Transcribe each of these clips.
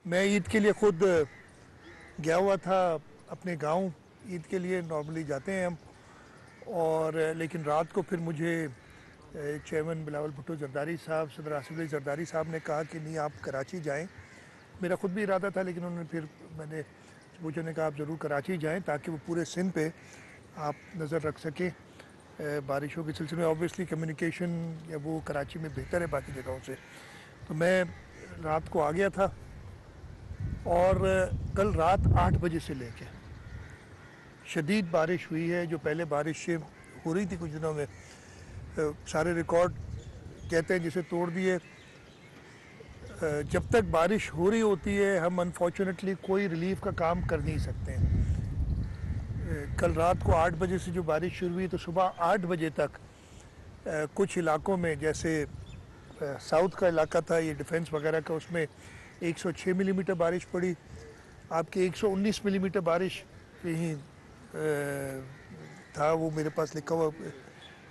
मैं ईद के लिए ख़ुद गया हुआ था अपने गांव। ईद के लिए नॉर्मली जाते हैं हम, और लेकिन रात को फिर मुझे चेयरमैन बिलावल भुट्टो जरदारी साहब, सदर आसिफ अली जरदारी साहब ने कहा कि नहीं आप कराची जाएं। मेरा ख़ुद भी इरादा था, लेकिन उन्होंने फिर मैंने पूछा, ने कहा आप ज़रूर कराची जाएं ताकि वो पूरे सिंध पे आप नज़र रख सकें बारिशों के सिलसिले में। ऑब्वियसली कम्युनिकेशन या वो कराची में बेहतर है बाकी जगहों से। तो मैं रात को आ गया था, और कल रात 8 बजे से लेके शदीद बारिश हुई है। जो पहले बारिश हो रही थी कुछ दिनों में, सारे रिकॉर्ड कहते हैं जिसे तोड़ दिए। जब तक बारिश हो रही होती है हम अनफॉर्चुनेटली कोई रिलीफ का काम कर नहीं सकते हैं। कल रात को 8 बजे से जो बारिश शुरू हुई तो सुबह 8 बजे तक कुछ इलाकों में, जैसे साउथ का इलाका था ये डिफेंस वगैरह का, उसमें 106 मिलीमीटर बारिश पड़ी। आपके 119 मिलीमीटर बारिश यहीं था, वो मेरे पास लिखा हुआ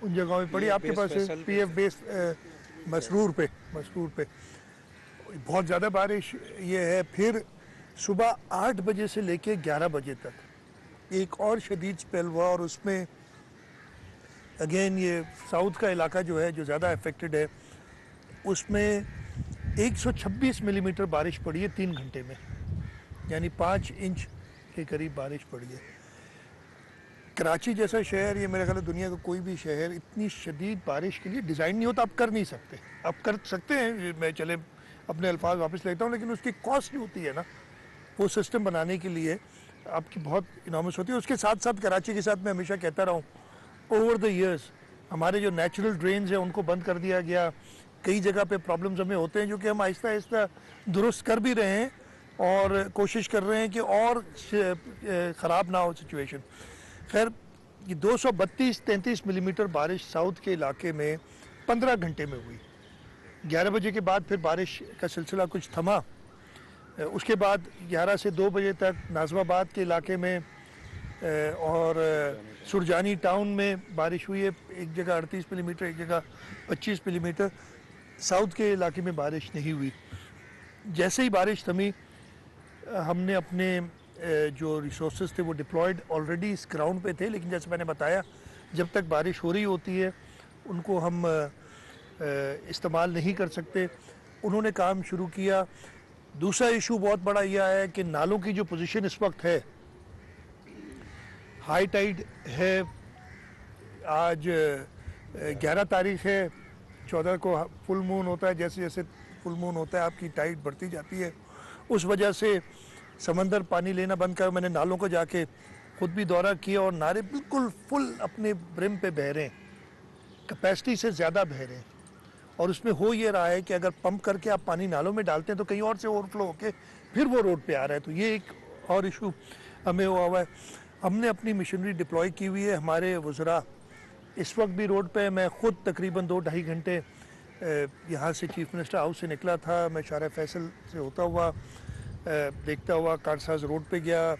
उन जगहों में पड़ी। आपके पास PF बेस मसरूर पे बहुत ज़्यादा बारिश ये है। फिर सुबह 8 बजे से लेके 11 बजे तक एक और शदीद स्पेल हुआ, और उसमें अगेन ये साउथ का इलाका जो है, जो ज़्यादा अफेक्टेड है, उसमें 126 मिलीमीटर बारिश पड़ी है 3 घंटे में, यानी 5 इंच के करीब बारिश पड़ी है। कराची जैसा शहर, ये मेरे ख्याल है दुनिया का कोई भी शहर इतनी शदीद बारिश के लिए डिज़ाइन नहीं होता। आप कर नहीं सकते, आप कर सकते हैं, मैं चले अपने अल्फाज वापस लेता हूँ, लेकिन उसकी कॉस्ट जो होती है ना, वो सिस्टम बनाने के लिए आपकी बहुत इनॉर्मस होती है। उसके साथ साथ कराची के साथ मैं हमेशा कहता रहा हूँ, ओवर द ईयर्स हमारे जो नेचुरल ड्रेन्स हैं उनको बंद कर दिया गया। कई जगह पे प्रॉब्लम्स हमें होते हैं जो कि हम आहिस्ता आहिस्ता दुरुस्त कर भी रहे हैं, और कोशिश कर रहे हैं कि और ख़राब ना हो सिचुएशन। खैर, ये 232-33 मिलीमीटर बारिश साउथ के इलाके में 15 घंटे में हुई। 11 बजे के बाद फिर बारिश का सिलसिला कुछ थमा। उसके बाद 11 से 2 बजे तक नाज़िमाबाद के इलाके में और सुरजानी टाउन में बारिश हुई है। एक जगह 38 मिलीमीटर, एक जगह 25 मिलीमीटर। साउथ के इलाके में बारिश नहीं हुई। जैसे ही बारिश थमी, हमने अपने जो रिसोर्सेज थे वो डिप्लॉयड ऑलरेडी इस ग्राउंड पे थे, लेकिन जैसे मैंने बताया जब तक बारिश हो रही होती है उनको हम इस्तेमाल नहीं कर सकते। उन्होंने काम शुरू किया। दूसरा इशू बहुत बड़ा यह है कि नालों की जो पोजीशन इस वक्त है, हाई टाइड है। आज 11 तारीख है, 14 को फुल मून होता है। जैसे जैसे फुल मून होता है आपकी टाइड बढ़ती जाती है। उस वजह से समंदर पानी लेना बंद कर, मैंने नालों को जाके खुद भी दौरा किया, और नाले बिल्कुल फुल अपने ब्रिम पे बह रहे हैं, कैपेसिटी से ज़्यादा बह रहे हैं। और उसमें हो ये रहा है कि अगर पंप करके आप पानी नालों में डालते हैं तो कहीं और से ओवरफ्लो होके फिर वो रोड पे आ रहा है। तो ये एक और इशू हमें हुआ है। हमने अपनी मशीनरी डिप्लॉय की हुई है। हमारे वज़रा इस वक्त भी रोड पे है। मैं ख़ुद तकरीबन 2-2.5 घंटे यहाँ से चीफ मिनिस्टर हाउस से निकला था। मैं शारा फैसल से होता हुआ देखता हुआ कारसाज रोड पे गया।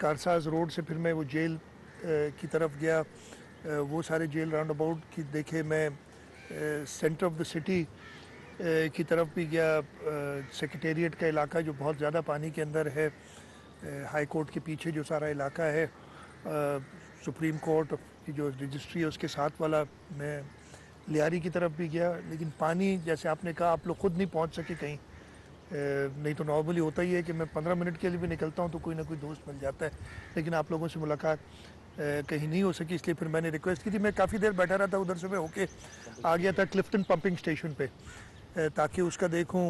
कारसाज रोड से फिर मैं वो जेल की तरफ गया, वो सारे जेल राउंड अबाउट की देखे। मैं सेंटर ऑफ द सिटी की तरफ भी गया। सेक्रेटेरिएट का इलाका जो बहुत ज़्यादा पानी के अंदर है, हाई कोर्ट के पीछे जो सारा इलाका है, सुप्रीम कोर्ट की जो रजिस्ट्री है उसके साथ वाला, मैं लियारी की तरफ भी गया। लेकिन पानी, जैसे आपने कहा, आप लोग खुद नहीं पहुंच सके कहीं। नहीं तो नॉर्मली होता ही है कि मैं 15 मिनट के लिए भी निकलता हूं तो कोई ना कोई दोस्त मिल जाता है, लेकिन आप लोगों से मुलाकात कहीं नहीं हो सकी। इसलिए फिर मैंने रिक्वेस्ट की थी। मैं काफ़ी देर बैठा रहा था, उधर से मैं होके आ गया था क्लिफ्टन पंपिंग स्टेशन पे, ताकि उसका देखूं,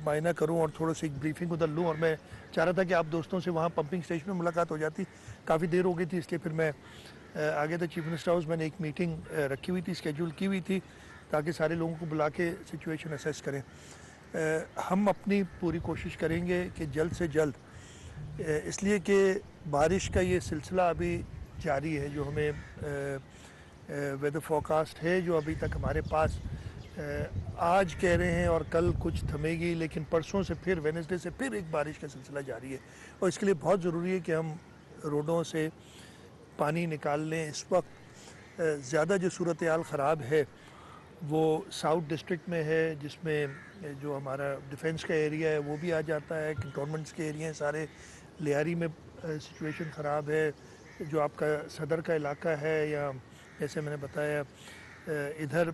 मायना करूं और थोड़ा सी ब्रीफिंग उधर लूं। और मैं चाह रहा था कि आप दोस्तों से वहाँ पंपिंग स्टेशन में मुलाकात हो जाती। काफ़ी देर हो गई थी, इसलिए फिर मैं आ गया था चीफ मिनिस्टर हाउस। मैंने एक मीटिंग रखी हुई थी, स्केड्यूल की हुई थी, ताकि सारे लोगों को बुला के सिचुएशन असेस करें। हम अपनी पूरी कोशिश करेंगे कि जल्द से जल्द, इसलिए कि बारिश का ये सिलसिला अभी जारी है, जो हमें वेदर फोरकास्ट है जो अभी तक हमारे पास, आज कह रहे हैं और कल कुछ थमेगी, लेकिन परसों से फिर वेडनेसडे से फिर एक बारिश का सिलसिला जारी है। और इसके लिए बहुत ज़रूरी है कि हम रोडों से पानी निकाल लें। इस वक्त ज़्यादा जो सूरत हाल ख़राब है وہ ساؤتھ ڈسٹرکٹ میں ہے، جس میں جو ہمارا ڈیفنس کا ایریا ہے وہ بھی آ جاتا ہے، کنٹونمنٹس کے ایریا ہیں سارے. لیاری میں سچویشن خراب ہے. جو آپ کا صدر کا علاقہ ہے، یا جیسے میں نے بتایا ادھر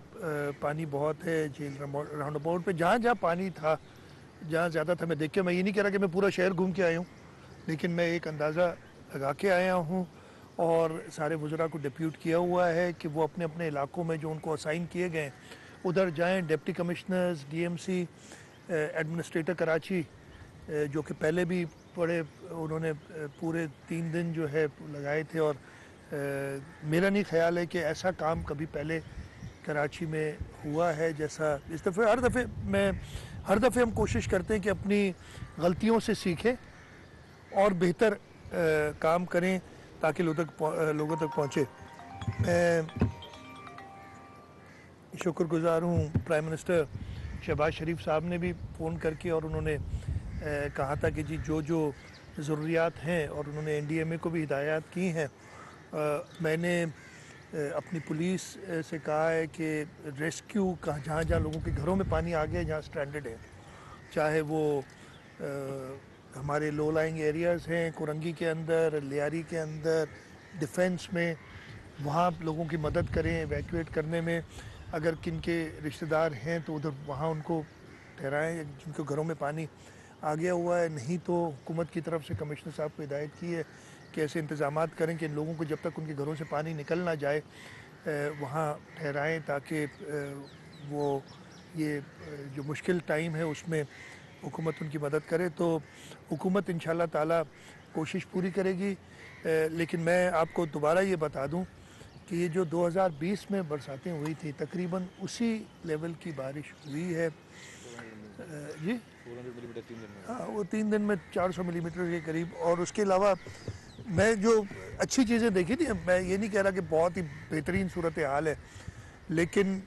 پانی بہت ہے. جھیل راؤنڈ اباؤٹ پہ جہاں جہاں پانی تھا، جہاں زیادہ تھا، میں دیکھ کے، میں یہ نہیں کہہ رہا کہ میں پورا شہر گھوم کے آیا ہوں، لیکن میں ایک اندازہ لگا کے آیا ہوں. اور سارے وزراء کو ڈپیوٹ کیا ہوا ہے کہ وہ اپنے اپنے علاقوں میں جو ان کو اسائن کیے گئے ادھر جائیں. Deputy commissioners, D M C, administrator Karachi, جو کہ پہلے بھی بڑے انہوں نے پورے 3 دن جو ہے لگائے تھے. اور میرا نہیں خیال ہے کہ ایسا کام کبھی پہلے کراچی میں ہوا ہے جیسا اس دفعہ. ہر دفعہ ہم کوشش کرتے ہیں کہ اپنی غلطیوں سے سیکھیں اور بہتر کام کریں تاکہ لوگوں تک پہنچے. میں شکر گزار ہوں پرائم منسٹر شہباز شریف صاحب نے بھی فون کر کے، اور انہوں نے کہا تھا کہ جی جو ضروریات ہیں، اور انہوں نے این ڈی ایم اے کو بھی ہدایات کی ہیں. میں نے اپنی پولیس سے کہا ہے کہ ریسکیو جہاں جہاں لوگوں کے گھروں میں پانی آ گیا، جہاں سٹرینڈڈ ہے، چاہے وہ ہمارے لو لائنگ ایریاز ہیں، کورنگی کے اندر، لیاری کے اندر، ڈیفنس میں، وہاں لوگوں کی مدد کریں ایویکویٹ کرنے میں. اگر کن کے رشتہ دار ہیں تو ادھر وہاں ان کو ٹھہرائیں جن کے گھروں میں پانی آ گیا ہوا ہے. نہیں تو حکومت کی طرف سے کمشنر صاحب کو ہدایت کی ہے کہ ایسے انتظامات کریں کہ ان لوگوں کو جب تک ان کے گھروں سے پانی نکل نہ جائے وہاں ٹھہرائیں، تاکہ وہ یہ جو مشکل ٹائم ہے اس میں حکومت ان کی مدد کرے. تو حکومت انشاءاللہ تعالی کوشش پوری کرے گی. لیکن میں آپ کو دوبارہ یہ بتا دوں کہ یہ جو 2020 میں برساتیں ہوئی تھی تقریباً اسی لیول کی بارش ہوئی ہے. جی ہاں، وہ 3 دن میں 400 ملی میٹر کے قریب. اور اس کے علاوہ میں جو اچھی چیزیں دیکھی تھی، میں یہ نہیں کہہ رہا کہ بہت ہی بہترین صورتحال ہے، لیکن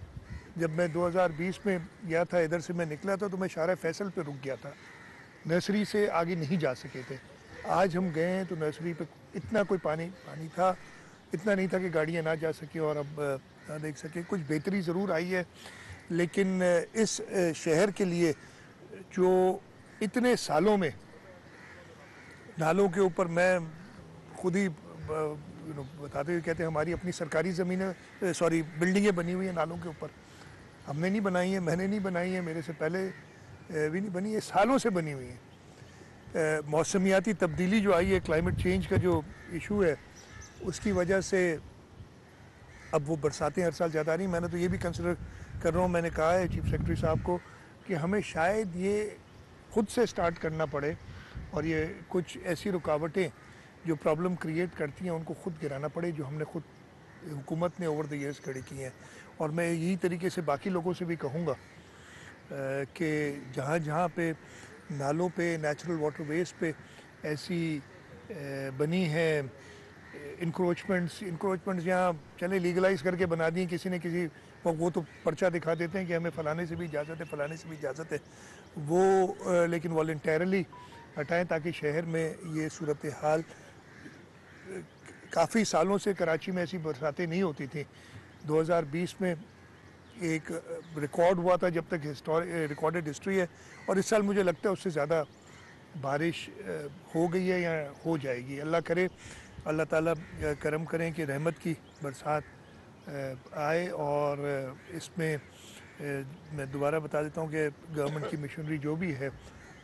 جب میں 2020 میں گیا تھا، ادھر سے میں نکلا تھا تو میں شارع فیصل پہ رک گیا تھا، نرسری سے آگے نہیں جا سکے تھے. آج ہم گئے ہیں تو نرسری پہ اتنا کوئی پانی تھا، اتنا نہیں تھا کہ گاڑیاں نہ جا سکیں اور اب نہ دیکھ سکیں. کچھ بہتری ضرور آئی ہے، لیکن اس شہر کے لیے جو اتنے سالوں میں نالوں کے اوپر، میں خود ہی بتاتے ہوئے کہتے ہیں ہماری اپنی سرکاری زمینیں بلڈنگیں بنی ہوئی ہیں نالوں کے اوپر. ہم نے نہیں بنائی ہیں، میں نے نہیں بنائی ہیں، میرے سے پہلے بھی نہیں بنی ہے، سالوں سے بنی ہوئی ہیں. موسمیاتی تبدیلی جو آئی ہے، کلائمیٹ چینج کا جو ایشو ہے، اس کی وجہ سے اب وہ برساتیں ہر سال زیادہ آ رہی ہیں. میں نے تو یہ بھی کنسیڈر کر رہا ہوں، میں نے کہا ہے چیف سیکرٹری صاحب کو کہ ہمیں شاید یہ خود سے سٹارٹ کرنا پڑے، اور یہ کچھ ایسی رکاوٹیں جو پرابلم کریٹ کرتی ہیں ان کو خود گرانا پڑے، جو ہم نے خود حکومت نے اوور دی ایئرس کھڑی کی ہیں. اور میں یہی طریقے سے باقی لوگوں سے بھی کہوں گا کہ جہاں جہاں پہ نالوں پہ، نیچرل واٹر ویز پہ ایسی بنی ہیں انکروچمنٹس یہاں چلے لیگلائز کر کے بنا دیں کسی نے کسی، وہ تو پرچہ دکھا دیتے ہیں کہ ہمیں فلانے سے بھی اجازت ہے، فلانے سے بھی اجازت ہے، وہ لیکن والنٹیرلی ہٹائیں تاکہ شہر میں یہ صورتحال. کافی سالوں سے کراچی میں ایسی برساتیں نہیں ہوتی تھیں. 2020 میں ایک ریکارڈ ہوا تھا جب تک ریکارڈڈ ہسٹری ہے، اور اس سال مجھے لگتا ہے اس سے زیادہ بارش ہو گئی ہے یا ہو جائے گی. اللہ کرے، اللہ تعالیٰ کرم کریں کہ رحمت کی برسات آئے. اور اس میں میں دوبارہ بتا دیتا ہوں کہ گورنمنٹ کی مشنری جو بھی ہے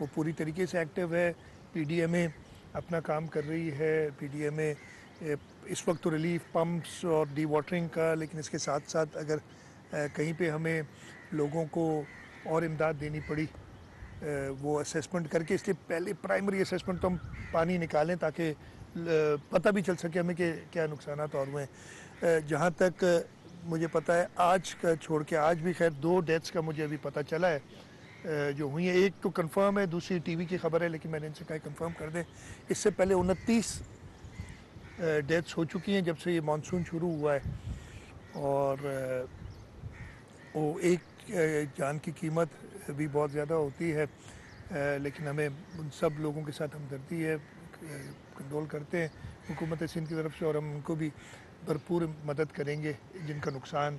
وہ پوری طریقے سے ایکٹیو ہے. پی ڈی ایم اے اپنا کام کر رہی ہے. پی ڈی ایم اے اس وقت تو ریلیف پمپس اور ڈی واٹرنگ کا، لیکن اس کے ساتھ ساتھ اگر کہیں پہ ہمیں لوگوں کو اور امداد دینی پڑی وہ اسیسمنٹ کر کے، اس لیے پہلے پرائمری اسیسمنٹ تو ہم پانی نکالیں تاکہ پتہ بھی چل سکے ہمیں کہ کیا نقصانات اور ہوئے ہیں. جہاں تک مجھے پتہ ہے، آج کا چھوڑ کے آج بھی خیر 2 ڈیتھس کا مجھے ابھی پتہ چلا ہے جو ہوئی ہیں. ایک تو کنفرم ہے، دوسری ٹی وی کی خبر ہے، لیکن میں نے ان سے کہا کنفرم کر دیں. اس سے پہلے 29 ڈیتھس ہو چکی ہیں جب سے یہ مانسون شروع ہوا ہے، اور وہ ایک جان کی قیمت بھی بہت زیادہ ہوتی ہے. لیکن ہمیں ان سب لوگوں کے ساتھ ہمدردی ہے، کنڈول کرتے ہیں حکومت سندھ کی طرف سے، اور ہم ان کو بھی بھرپور مدد کریں گے جن کا نقصان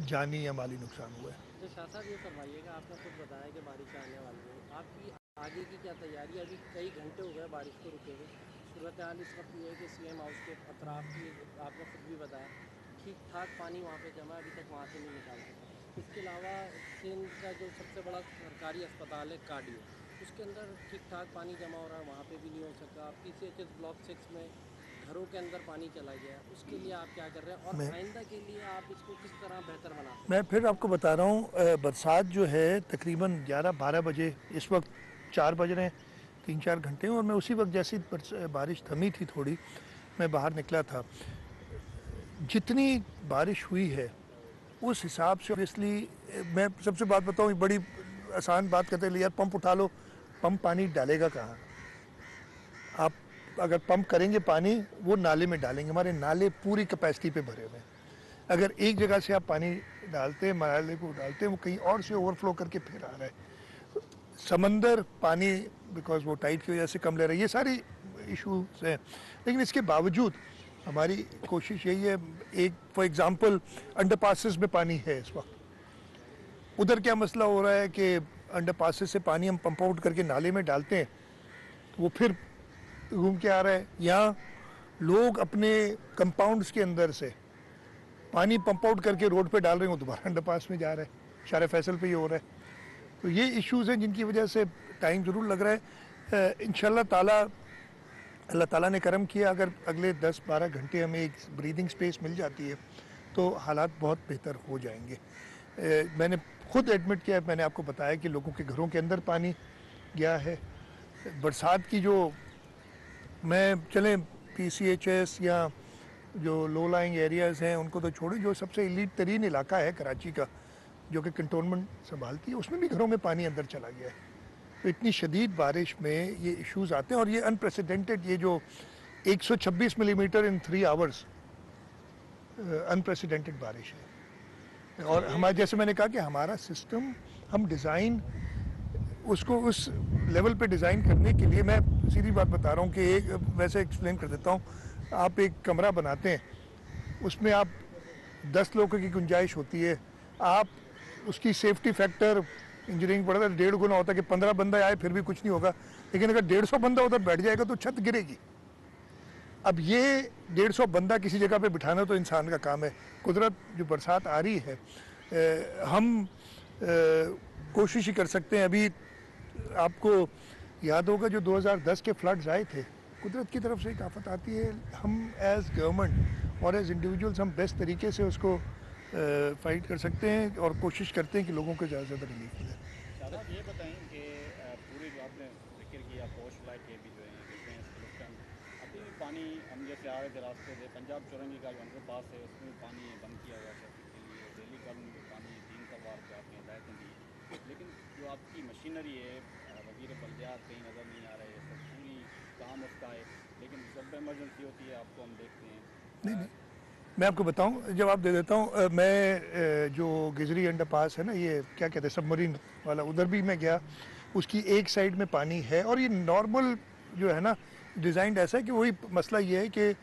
जानी या माली नुकसान हुआ है। तो शाह साहब ये फरमाइएगा, आपने खुद बताया कि बारिश आने वाली है, आपकी आगे की क्या तैयारी है? अभी कई घंटे हो गए बारिश को रुके हुए, सूरत हाल इस वक्त ये है कि सीएम हाउस के अतराफ की, आपने खुद भी बताया, ठीक ठाक पानी वहाँ पे जमा, अभी तक वहाँ से नहीं निकाल सका। इसके अलावा सिंध का जो सबसे बड़ा सरकारी अस्पताल है काडियो, उसके अंदर ठीक ठाक पानी जमा हो रहा है, वहाँ पे भी नहीं हो सका। PCHS ब्लॉक 6 में घरों के अंदर पानी चला गया है, उसके लिए आप क्या कर रहे हैं और आइंदा के लिए आप इसको किस तरह बेहतर बना सकते हैं? मैं फिर आपको बता रहा हूँ, बरसात जो है तकरीबन 11-12 बजे, इस वक्त 4 बज रहे हैं, 3-4 घंटे, और मैं उसी वक्त जैसी बारिश थमी थी थोड़ी, मैं बाहर निकला था। जितनी बारिश हुई है उस हिसाब से ऑब्वियसली, मैं सबसे बात बताऊँ, बड़ी आसान बात करते हैं, यार पंप उठा लो, पंप पानी डालेगा कहाँ? आप अगर पंप करेंगे पानी, वो नाले में डालेंगे, हमारे नाले पूरी कैपेसिटी पे भरे हुए हैं। अगर एक जगह से आप पानी डालते हैं, नाले को डालते हैं, वो कहीं और से ओवरफ्लो करके फिर आ रहा है। समंदर पानी बिकॉज वो टाइड की वजह से कम ले रहा है, ये सारी इशूज हैं। लेकिन इसके बावजूद हमारी कोशिश यही है, एक फॉर एग्जांपल अंडरपासेस में पानी है इस वक्त, उधर क्या मसला हो रहा है कि अंडरपासेस से पानी हम पंप आउट करके नाले में डालते हैं, तो वो फिर घूम के आ रहा है। यहाँ लोग अपने कंपाउंड्स के अंदर से पानी पंप आउट करके रोड पे डाल रहे हो, दोबारा अंडरपास में जा रहा है, शारे फैसल पे ही हो रहा है। तो ये इश्यूज़ हैं जिनकी वजह से टाइम ज़रूर लग रहा है। इंशाल्लाह ताला, अल्लाह ताला ने करम किया, अगर अगले 10-12 घंटे हमें एक ब्रीदिंग स्पेस मिल जाती है तो हालात बहुत बेहतर हो जाएंगे। मैंने खुद एडमिट किया, मैंने आपको बताया कि लोगों के घरों के अंदर पानी गया है। बरसात की जो, मैं चलें PCHS या जो लो लाइंग एरियाज़ हैं उनको तो छोड़े, जो सबसे एलीट तरीन इलाका है कराची का, जो कि कंटोनमेंट संभालती है, उसमें भी घरों में पानी अंदर चला गया है। तो इतनी शदीद बारिश में ये इश्यूज़ आते हैं, और ये अनप्रेसिडेंटेड, ये जो 126 मिलीमीटर इन 3 आवर्स अनप्रेसिडेंटेड बारिश है। और हमारे, जैसे मैंने कहा कि हमारा सिस्टम, हम डिज़ाइन उसको उस लेवल पे डिज़ाइन करने के लिए, मैं सीधी बात बता रहा हूँ कि एक वैसे एक्सप्लेन कर देता हूँ, आप एक कमरा बनाते हैं, उसमें आप 10 लोगों की गुंजाइश होती है, आप उसकी सेफ्टी फैक्टर इंजीनियरिंग पढ़ा था 1.5 गुना होता है कि 15 बंदा आए फिर भी कुछ नहीं होगा, लेकिन अगर 150 बंदा उधर बैठ जाएगा तो छत गिरेगी। अब ये 150 बंदा किसी जगह पे बिठाना तो इंसान का काम है। कुदरत जो बरसात आ रही है, हम कोशिश ही कर सकते हैं। अभी आपको याद होगा जो 2010 के फ्लड्स आए थे, कुदरत की तरफ से एक आफत आती है, हम एज गवर्नमेंट और एज इंडिविजुअल्स हम बेस्ट तरीके से उसको फाइट कर सकते हैं और कोशिश करते हैं कि लोगों को ज़्यादा से ज़्यादा रिलीफ मिले। आप ये बताएं कि पूरी जो आपने जिक्र किया पोस्ट लाइक के भी जो है अभी भी पानी, हम जैसे आ रहे थे रास्ते से, पंजाब चौरंगी का जो अंडर पास है उसमें भी पानी बंद किया हुआ है ट्रैफिक के लिए, दिल्ली का में भी पानी 3 सवार पे आपने हिदायतें दी, लेकिन जो आपकी मशीनरी है, वजीर बल्दियात कहीं नज़र नहीं आ रहे, सब पूरी काम उसका है, लेकिन जब इमरजेंसी होती है आपको हम देखते हैं। नहीं, मैं आपको बताऊं, जवाब दे देता हूं। मैं जो गिजरी अंडर पास है ना, ये क्या कहते हैं सबमरीन वाला, उधर भी मैं गया, उसकी एक साइड में पानी है, और ये नॉर्मल जो है ना डिज़ाइंड ऐसा है कि वही मसला ये है कि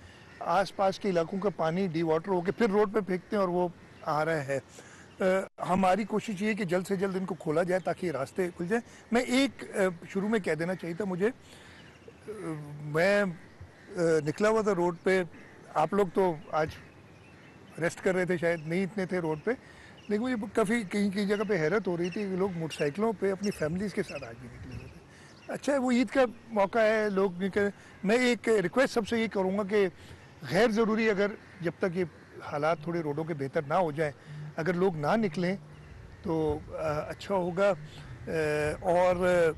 आसपास के इलाकों का पानी डी वाटर होकर फिर रोड पे फेंकते हैं और वो आ रहा है। हमारी कोशिश ये है कि जल्द से जल्द इनको खोला जाए ताकि ये रास्ते खुल जाए। मैं एक शुरू में कह देना चाहिए था मुझे, मैं निकला हुआ था रोड पे, आप लोग तो आज रेस्ट कर रहे थे, शायद नहीं इतने थे रोड पे, लेकिन मुझे काफ़ी कहीं कहीं जगह पे हैरत हो रही थी कि लोग मोटरसाइकिलों पे अपनी फैमिलीज़ के साथ आज भी निकले हुए थे। अच्छा है, वो ईद का मौका है, लोग निकल। मैं एक रिक्वेस्ट सबसे ये करूँगा कि गैर ज़रूरी, अगर जब तक ये हालात थोड़े रोडों के बेहतर ना हो जाएं, अगर लोग ना निकलें तो अच्छा होगा। और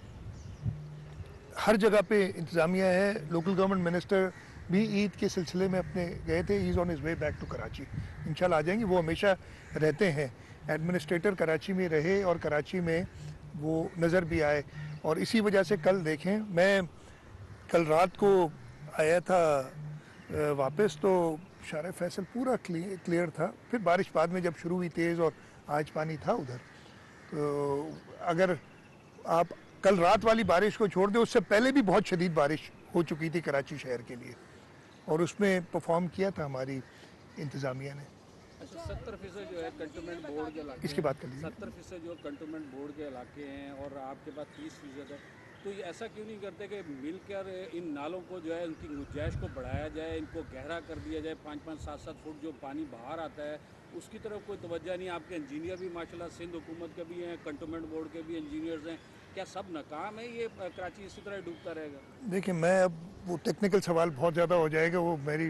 हर जगह पे इंतज़ामिया है, लोकल गवर्नमेंट मिनिस्टर भी ईद के सिलसिले में अपने गए थे, is on his way back to Karachi, इंशाल्लाह आ जाएंगे। वो हमेशा रहते हैं, एडमिनिस्ट्रेटर कराची में रहे और कराची में वो नज़र भी आए, और इसी वजह से कल देखें, मैं कल रात को आया था वापस, तो शारे फैसल पूरा क्लियर था, फिर बारिश बाद में जब शुरू हुई तेज़ और आज पानी था उधर। तो अगर आप कल रात वाली बारिश को छोड़ दें, उससे पहले भी बहुत शदीद बारिश हो चुकी थी कराची शहर के लिए, और उसमें परफॉर्म किया था हमारी इंतज़ामिया ने। 70% जो है कंटोनमेंट बोर्ड के इलाके इसकी बात कर लीजिए। 70% जो कंटोनमेंट बोर्ड के इलाके हैं और आपके पास 30% है, तो ये ऐसा क्यों नहीं करते कि मिलकर इन नालों को जो है उनकी गुंजाइश को बढ़ाया जाए, इनको गहरा कर दिया जाए, 5-5, 7-7 फुट जो पानी बाहर आता है उसकी तरफ कोई तवज्जो नहीं। आपके इंजीनियर भी माशाल्लाह सिंध हुकूमत के भी हैं, कंटोनमेंट बोर्ड के भी इंजीनियर्स हैं, क्या सब नाकाम है? ये कराची इसी तरह डूबता रहेगा? देखिए, मैं अब वो टेक्निकल सवाल बहुत ज़्यादा हो जाएगा, वो मेरी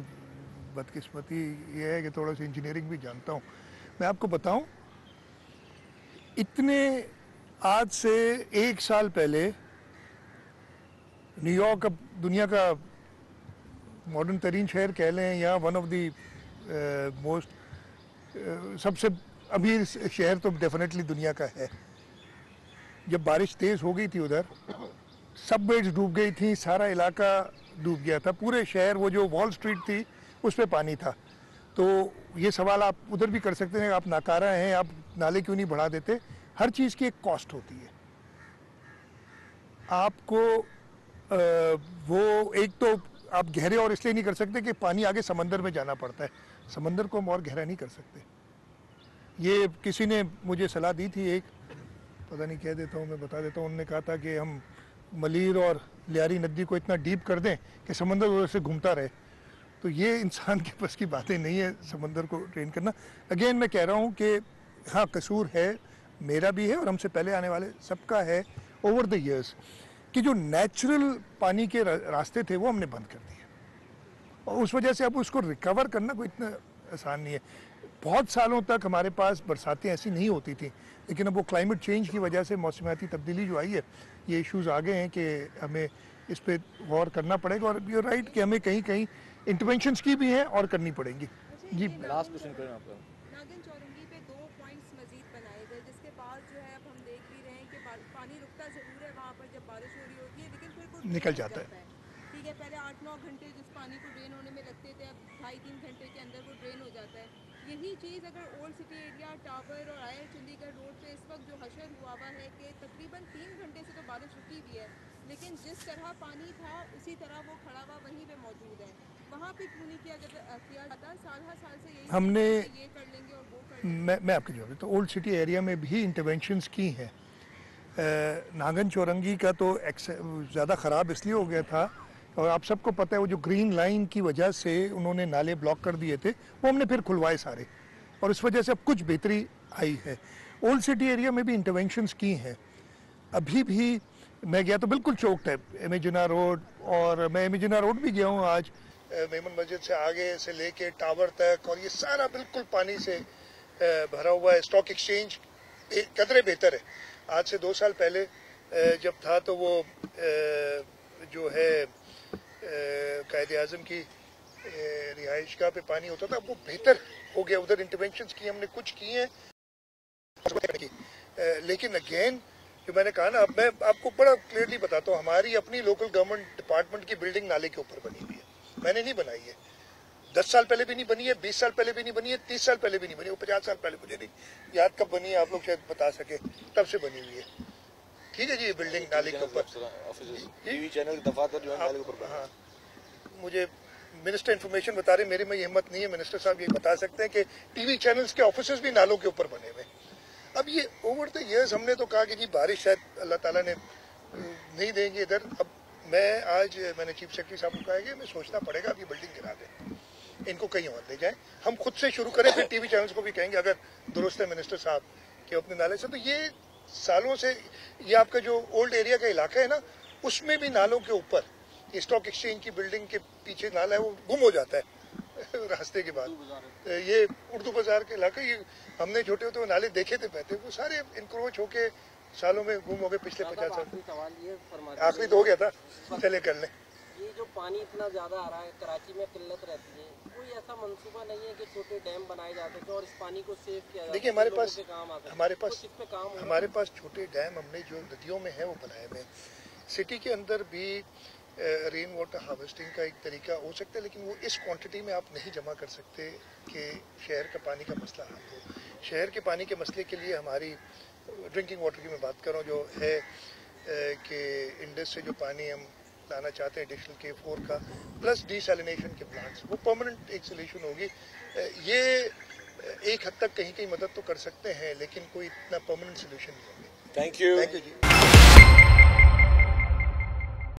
बदकिस्मती ये है कि थोड़ा सा इंजीनियरिंग भी जानता हूँ। मैं आपको बताऊँ, इतने आज से 1 साल पहले न्यूयॉर्क अब दुनिया का मॉडर्न तरीन शहर कह लें या वन ऑफ दी मोस्ट सबसे अमीर शहर तो डेफिनेटली दुनिया का है। जब बारिश तेज़ हो गई थी उधर, सबवेज डूब गई थी, सारा इलाका डूब गया था, पूरे शहर, वो जो वॉल स्ट्रीट थी उस पे पानी था। तो ये सवाल आप उधर भी कर सकते हैं, आप नाकारा हैं, आप नाले क्यों नहीं बढ़ा देते? हर चीज़ की एक कॉस्ट होती है। आपको वो एक तो आप गहरे और इसलिए नहीं कर सकते कि पानी आगे समंदर में जाना पड़ता है, समंदर को हम और गहरा नहीं कर सकते। ये किसी ने मुझे सलाह दी थी, एक पता नहीं कह देता हूँ, मैं बता देता हूँ, उन्होंने कहा था कि हम मलीर और लियारी नदी को इतना डीप कर दें कि समंदर उधर से घूमता रहे। तो ये इंसान के पास की बातें नहीं है समंदर को ट्रेन करना। अगेन मैं कह रहा हूँ कि हाँ, कसूर है, मेरा भी है और हमसे पहले आने वाले सबका है ओवर द ईयर्स, कि जो नेचुरल पानी के रास्ते थे वो हमने बंद कर दिए और उस वजह से अब उसको रिकवर करना कोई इतना आसान नहीं है। बहुत सालों तक हमारे पास बरसातें ऐसी नहीं होती थी, लेकिन अब वो क्लाइमेट चेंज की वजह से मौसमियाती तब्दीली जो आई है, ये इश्यूज़ आ गए हैं कि हमें इस पे गौर करना पड़ेगा। और यू राइट कि हमें कहीं कहीं इंटरवेंशंस की भी हैं और करनी पड़ेंगी। जी, लास्ट क्वेश्चन करें आपका। नागिन चौरंगी पे 2 पॉइंट्स मजीद बनाए गए, जिसके बाद जो है अब हम देख भी रहे हैं कि पानी रुकता ज़रूर है वहाँ पर जब बारिश हो रही होती है, लेकिन फिर वो निकल जाता है। ठीक है, पहले 8-9 घंटे जिस पानी को ड्रेन होने में लगते थे, अब 2.5-3 घंटे के अंदर वो ड्रेन हो जाता है। यही चीज़ अगर ओल्ड सिटी एरिया, टावर और आयर चंडीगढ़ रोड पे इस वक्त जो हशर हुआ हुआ है कि तकरीबन 3 घंटे से तो बारिश रुकी हुई है, लेकिन जिस तरह पानी था उसी तरह वो खड़ा हुआ वहीं पे मौजूद है। वहाँ पे क्यों नहीं किया जाता? साल हर साल से यही हमने ये कर लेंगे और वो कर लेंगे। मैं आपके जवाब देता हूँ। ओल्ड सिटी एरिया में भी इंटरवेंशंस की हैं। नागन चौरंगी का तो ज़्यादा ख़राब इसलिए हो गया था, और आप सबको पता है वो जो ग्रीन लाइन की वजह से उन्होंने नाले ब्लॉक कर दिए थे, वो हमने फिर खुलवाए सारे, और इस वजह से अब कुछ बेहतरी आई है। ओल्ड सिटी एरिया में भी इंटरवेंशंस की हैं। अभी भी मैं गया तो बिल्कुल चौकट है एमिजना रोड, और मैं एमिजना रोड भी गया हूँ आज, मेमन मस्जिद से आगे से लेके टावर तक, और ये सारा बिल्कुल पानी से भरा हुआ है। स्टॉक एक्सचेंज कदरे बेहतर है। आज से 2 साल पहले जब था तो वो जो है कायदे आज़म की रिहाइश गाह पे पानी होता था, वो बेहतर हो गया। उधर इंटरवेंशंस की हमने कुछ की हैं, लेकिन अगेन जो मैंने कहा ना, अब मैं आपको बड़ा क्लियरली बताता हूँ, हमारी अपनी लोकल गवर्नमेंट डिपार्टमेंट की बिल्डिंग नाले के ऊपर बनी हुई है, मैंने नहीं बनाई है। 10 साल पहले भी नहीं बनी है, 20 साल पहले भी नहीं बनी है, 30 साल पहले भी नहीं बनी है, वो 50 साल पहले, मुझे नहीं याद कब बनी है, आप लोग शायद बता सके, तब से बनी हुई है। ठीक है जी, ये बिल्डिंग नाले के ऊपर, टीवी चैनल के दफातर जो है नाले के ऊपर। हाँ, मुझे मिनिस्टर इन्फॉर्मेशन बता रहे, मेरे में ये हिम्मत नहीं है। मिनिस्टर साहब ये बता सकते हैं कि टीवी चैनल्स के ऑफिस भी नालों के ऊपर बने हुए। अब ये ओवर द ईयर्स हमने तो कहा कि जी बारिश शायद अल्लाह ताला ने नहीं देंगे इधर। अब मैंने चीफ सेक्रेटरी साहब को कहा है कि हमें सोचना पड़ेगा, अब ये बिल्डिंग गिरा दें, इनको कहीं और ले जाएं, हम खुद से शुरू करें, फिर टीवी चैनल्स को भी कहेंगे अगर दुरुस्त है मिनिस्टर साहब कि अपने नाले से। तो ये सालों से ये आपका जो ओल्ड एरिया का इलाका है ना, उसमें भी नालों के ऊपर स्टॉक एक्सचेंज की बिल्डिंग के पीछे नाला है, वो गुम हो जाता है रास्ते के बाद। ये उर्दू बाजार के इलाके, ये हमने छोटे होते नाले देखे थे बहते, वो सारे इंक्रोच होके सालों में गुम हो गए पिछले 50 साल। सवाल ये फरमा आखिरी तो हो गया था, चले कर लें। ये जो पानी इतना ज़्यादा आ रहा है, कराची में किल्लत रहती है, कोई ऐसा मंसूबा नहीं है कि छोटे डैम बनाए जाते थे और इस पानी को सेव किया जाए? देखिए, हमारे पास छोटे डैम हमने जो नदियों में है वो बनाए हुए हैं। सिटी के अंदर भी रेन वाटर हार्वेस्टिंग का एक तरीका हो सकता है, लेकिन वो इस क्वांटिटी में आप नहीं जमा कर सकते कि शहर का पानी का मसला हल हो। शहर के पानी के मसले के लिए हमारी ड्रिंकिंग वाटर की मैं बात कर रहा हूँ, जो है कि इंडस से जो पानी हम लाना चाहते हैं एडिशनल K4 का, प्लस डिसैलिनेशन के प्लांट्स, वो परमानेंट एक सोल्यूशन होगी। ये एक हद तक कहीं कहीं मदद तो कर सकते हैं, लेकिन कोई इतना परमानेंट सोल्यूशन नहीं होगा। Thank you. Thank you ji.